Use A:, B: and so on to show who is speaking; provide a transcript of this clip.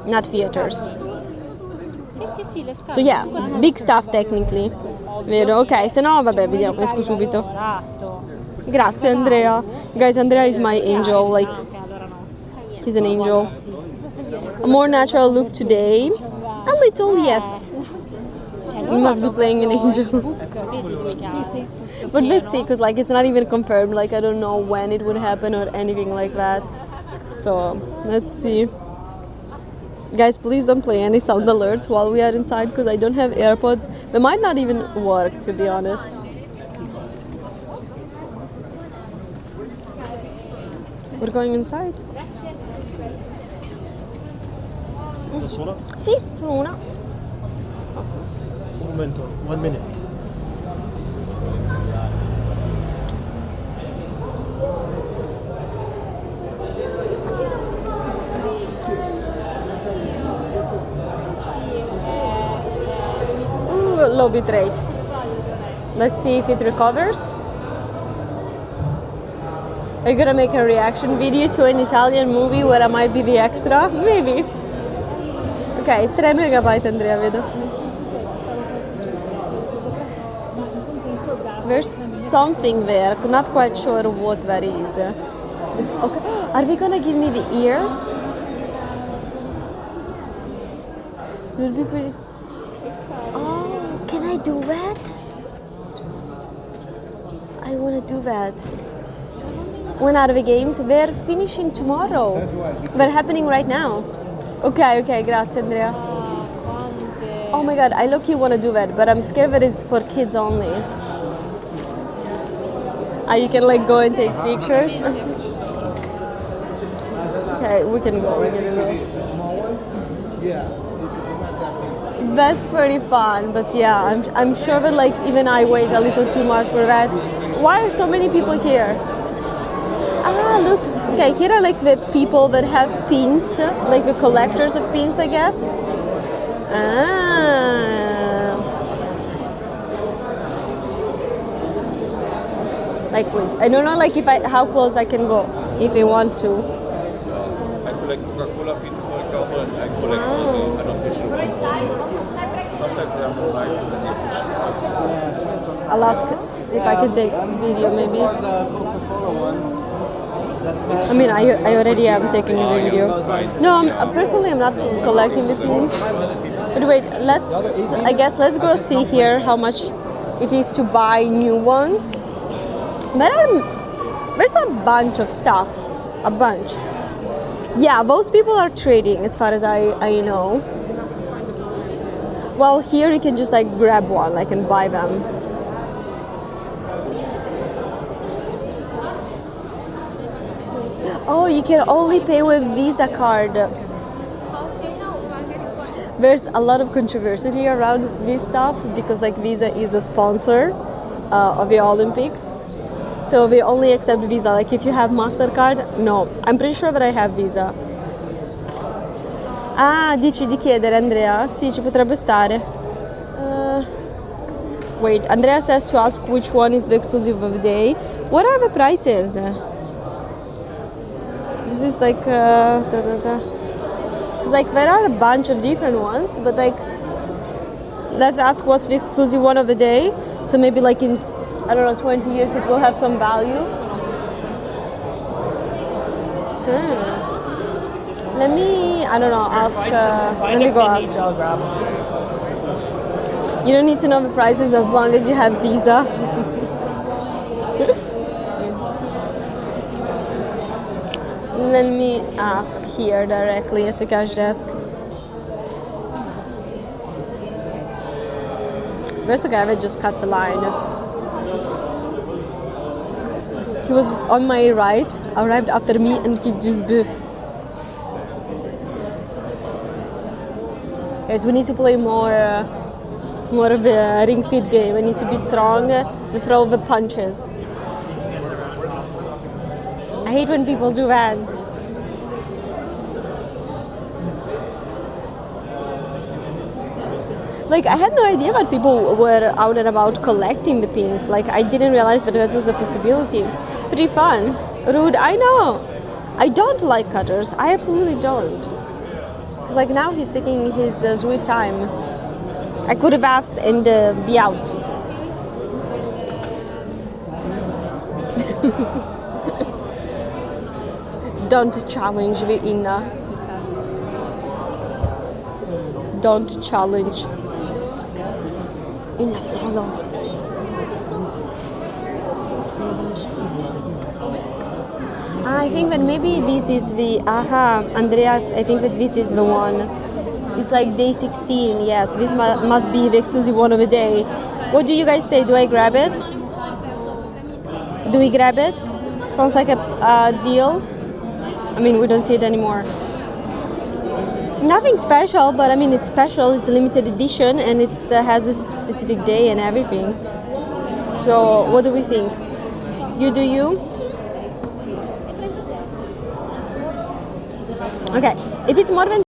A: not theaters.
B: Sì, le scale.
A: So yeah, big stuff technically. Vero? Ok, se no vabbè, vediamo, esco subito.
B: Esatto.
A: Grazie Andrea. Guys, Andrea is my angel, like
B: Ok, allora no.
A: he's an angel. A more natural look today. A little, yes. You must be playing an angel.
B: Vedi lui che ha
A: But let's see, because like it's not even confirmed. Like I don't know when it would happen or anything like that. So let's see. Guys, please don't play any sound alerts while we are inside because I don't have AirPods. They might not even work, to be honest. We're going inside.
C: Da sola?
A: Sì, sono una.
C: Un momento, 1 minute.
A: Ooh, low bit rate. Let's see if it recovers. Are you gonna make a reaction video to an Italian movie where I might be the extra? Maybe. Ok, 3 megabyte Andrea, vedo. There's something there, not quite sure what that is. Okay. Are they gonna give me the ears? It would be pretty. Oh, can I do that? I wanna do that. When are the games? They're finishing tomorrow. They're happening right now. Ok, grazie Andrea. Oh my god, I low-key wanna do that, but I'm scared that it's for kids only. You can like go and take pictures. Okay, we can go. That's pretty fun, but yeah, I'm sure that like even I wait a little too much for that. Why are so many people here? Ah, look. Okay, here are like the people that have pins, like the collectors of pins, I guess. Ah. Like, wait, I don't know, like how close I can go if I want to.
D: I collect Coca-Cola pins, for example, and I collect all the unofficial ones also. Sometimes they are more nice than the official ones.
A: I'll ask if I can take video, maybe. I mean, I already am taking the video. No, personally, I'm not collecting the pins. But wait, let's go see here how much it is to buy new ones. There's a bunch of stuff, a bunch. Yeah, those people are trading as far as I know. Well, here you can just like grab one, like and buy them. Oh, you can only pay with Visa card. There's a lot of controversy around this stuff because like Visa is a sponsor of the Olympics. So they only accept Visa. Like if you have MasterCard, no. I'm pretty sure that I have Visa. Ah, dici di chiedere Andrea? Sì, ci potrebbe stare. Wait, Andrea says to ask which one is the exclusive of the day. What are the prices? This is like Because like there are a bunch of different ones, but like let's ask what's the exclusive one of the day. So maybe like in, I don't know, 20 years it will have some value. Let me, I don't know, ask, let me go ask. You don't need to know the prices as long as you have Visa. Let me ask here directly at the cash desk. There's a guy that just cut the line. He was on my right, arrived after me, and he just biff. Guys, we need to play more of a ring fit game. We need to be strong and throw the punches. I hate when people do that. Like, I had no idea that people were out and about collecting the pins. Like, I didn't realize that was a possibility. Pretty fun. Rude, I know. I don't like cutters. I absolutely don't. Because like now he's taking his sweet time. I could have asked and be out. Don't challenge Inna. Don't challenge. Inna solo. I think that maybe this is the Andrea. I think that this is the one. It's like day 16. Yes, this must be the exclusive one of the day. What do you guys say? Do I grab it? Do we grab it? Sounds like a deal. I mean, we don't see it anymore. Nothing special, but I mean, it's special. It's a limited edition, and it has a specific day and everything. So, what do we think? You do you? Okay, if it's more than